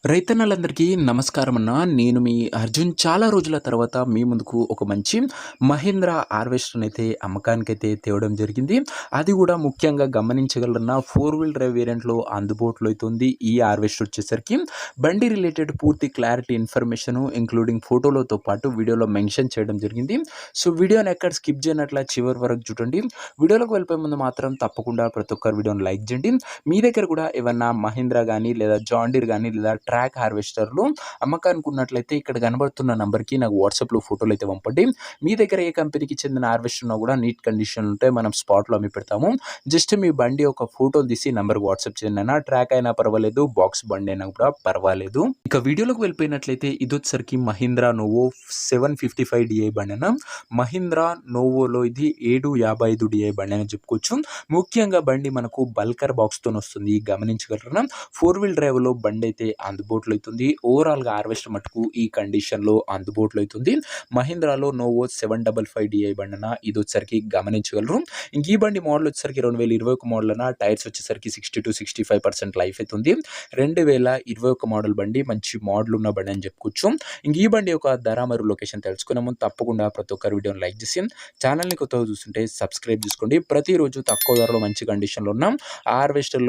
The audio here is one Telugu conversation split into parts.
రైతన్నలందరికీ నమస్కారం అన్న. నేను మీ అర్జున్. చాలా రోజుల తర్వాత మీ ముందుకు ఒక మంచి మహీంద్రా హార్వెస్టర్‌నైతే అమ్మకానికైతే తేవడం జరిగింది. అది కూడా ముఖ్యంగా గమనించగలరన్న 4 వీల్ డ్రైవ్ వేరియంట్‌లో అందుబాటులో అయితే ఉంది. ఈ హార్వెస్టర్ వచ్చేసరికి బండి రిలేటెడ్ పూర్తి క్లారిటీ ఇన్ఫర్మేషను ఇంక్లూడింగ్ ఫోటోలతో పాటు వీడియోలో మెన్షన్ చేయడం జరిగింది. సో వీడియోని ఎక్కడ స్కిప్ చేయనట్ల చివరి వరకు చూడండి. వీడియోలోకి వెళ్ళిపోయే ముందు మాత్రం తప్పకుండా ప్రతి ఒక్కరు వీడియోని లైక్ చేయండి. మీ దగ్గర కూడా ఏమన్నా మహీంద్రా గానీ లేదా జాన్ డీర్ గానీ లేదా ట్రాక్ హార్వెస్టర్లు అమ్మకానికి ఉన్నట్లయితే ఇక్కడ కనబడుతున్న నంబర్‌కి నాకు వాట్సాప్‌లో ఫోటోలైతే పంపండి. మీ దగ్గర ఏ కంపెనీకి చెందిన హార్వెస్టర్ ఉన్నా కూడా నీట్ కండిషన్‌లో ఉంటే మనం స్పాట్‌లో అమ్మి పెడతాము. జస్ట్ మీ బండి ఒక ఫోటోలు తీసి నంబర్‌కి వాట్సాప్ చేయండి అన్న. ట్రాక్ అయినా పర్వాలేదు, బాక్స్ బండి అయినా కూడా పర్వాలేదు. ఇక వీడియోలోకి వెళ్ళిపోయినట్లయితే ఇదొచ్చేసరికి మహీంద్రా నోవో 755 డీఐ బండి అన్న. మహీంద్రా నోవోలో ఇది 755 డీఐ బండి అని చెప్పుకోవచ్చు. ముఖ్యంగా బండి మనకు బల్కర్ బాక్స్‌తోనొస్తుంది గమనించగలరా? 4 వీల్ డ్రైవ్‌లో బండైతే అందుబాటులో అయితుంది. ఓవరాల్‌గా హార్వెస్టర్ మటుకు ఈ కండిషన్‌లో అందుబాటులో అయితుంది. మహీంద్రాలో నోవో 755 డీఐ బండన ఇదొచ్చేసరికి గమనించగలరు. ఇంక ఈ బండి మోడల్ వచ్చేసరికి 2021 మోడల్ అన్న. టైర్స్ వచ్చేసరికి 60-65% లైఫ్ అయితే ఉంది. 2021 మోడల్ బండి మంచి మోడల్ ఉన్న బండి అని చెప్పుకోవచ్చు. ఇంక ఈ బండి యొక్క ధర మరియు లొకేషన్ తెలుసుకునే ముందు తప్పకుండా ప్రతి ఒక్కరు వీడియోని లైక్ చేసి ఛానల్‌ని కొత్తగా చూస్తుంటే సబ్స్క్రైబ్ చేసుకోండి. ప్రతిరోజు తక్కువ ధరలో మంచి కండిషన్‌లో ఉన్న హార్వెస్టర్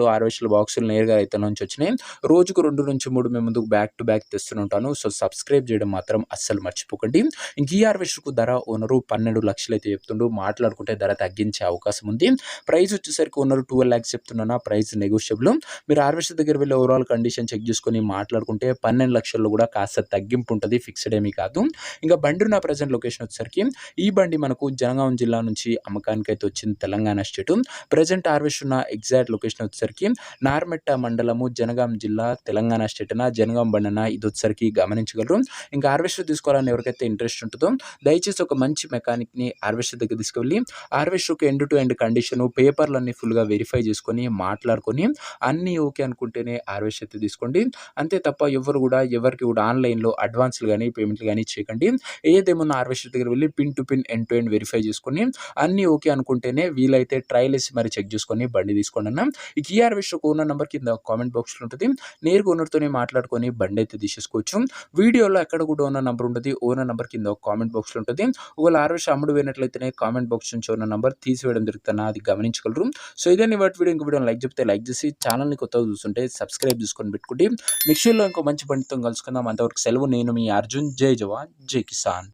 బాక్సులు నేరుగా రైతుల నుంచి వచ్చినాయి. రోజుకు 2-3 మీ ముందుకు బ్యాక్ టు బ్యాక్ తెస్తూనే ఉంటాను. సో సబ్స్క్రైబ్ చేయడం మాత్రం అస్సలు మర్చిపోకండి. ఇంక ఈ హార్వెస్టర్‌కు ధర ఓనరు 12 లక్షలు అయితే చెప్తుండు. మాట్లాడుకుంటే ధర తగ్గించే అవకాశం ఉంది. ప్రైస్ వచ్చేసరికి ఓనరు 12 లాక్స్ చెప్తున్నా. Price negotiable. మీరు హార్వెస్టర్ దగ్గర వెళ్ళి ఓవరాల్ కండిషన్ చెక్ చేసుకొని మాట్లాడుకుంటే 12 లక్షల్లో కూడా కాస్త తగ్గింపు ఉంటుంది. ఫిక్స్డ్ ఏమీ కాదు. ఇంకా బండి ఉన్న ప్రజెంట్ లొకేషన్ వచ్చేసరికి ఈ బండి మనకు జనగాం జిల్లా నుంచి అమ్మకానికి అయితే వచ్చింది. తెలంగాణ స్టేటు. ప్రజెంట్ హార్వెస్ట్ ఉన్న ఎగ్జాక్ట్ లొకేషన్ వచ్చేసరికి నార్మెట్ట మండలము, జనగాం జిల్లా, తెలంగాణ స్టేట్‌న జనగాం బండన ఇది వచ్చేసరికి గమనించగలరు. ఇంకా హార్వెస్టర్ తీసుకోవాలని ఎవరికైతే ఇంట్రెస్ట్ ఉంటుందో దయచేసి ఒక మంచి మెకానిక్‌ని హార్వెస్టర్ దగ్గర తీసుకెళ్ళి హార్వెస్టర్‌కి ఎండ్ టు ఎండ్ కండిషను పేపర్‌లన్నీ ఫుల్‌గా వెరిఫై చేసుకొని మాట్లాడుకొని అన్నీ ఓకే అనుకుంటేనే హార్వెస్టర్ అయితే తీసుకోండి. అంతే తప్ప ఎవరికి కూడా ఆన్‌లైన్‌లో అడ్వాన్స్‌లు గాని, పేమెంట్‌లు గాని చేయకండి. ఏదేమున్నా హార్వెస్టర్ దగ్గర వెళ్ళి pin to pin end to end verify చేసుకొని అన్నీ ఓకే అనుకుంటేనే వీలైతే ట్రయల్ ఏసి మరి చెక్ చేసుకొని బండి తీసుకోండి అన్న. ఈ కీ హార్వెస్టర్ ఓనర్ నంబర్ కింద కామెంట్ బాక్స్‌లో ఉంటది. నేరుగా ఓనర్‌తోనే మాట్లాడుకొని బండి అయితే తీసేసుకోవచ్చు. వీడియోలో ఎక్కడ కూడా ఓనర్ నంబర్ ఉండదు. ఓనర్ నంబర్ కింద కామెంట్ బాక్స్‌లో ఉంటది. ఒకవేళ హార్వెస్టర్ అమ్ముడు పోయినట్లయితేనే కామెంట్ బాక్స్ నుంచి ఓనర్ నంబర్ తీసివేయడం జరుగుతుందన్న. అది గమనించగలరు. సో ఇదండి ఇవాల్టి వీడియో. ఇంకో వీడియోని లైక్ చెప్తే లైక్ చేసి ఛానల్‌ని కొత్తగా చూస్తుంటే సబ్స్క్రైబ్ చేసుకొని పెట్టుకోండి. నెక్స్ట్ వీడియోలో ఇంకో మంచి బండితో కలుసుకుందాం. అంతవరకు సెలవు. నేను మీ అర్జున్. జై జవాన్ జై కిసాన్.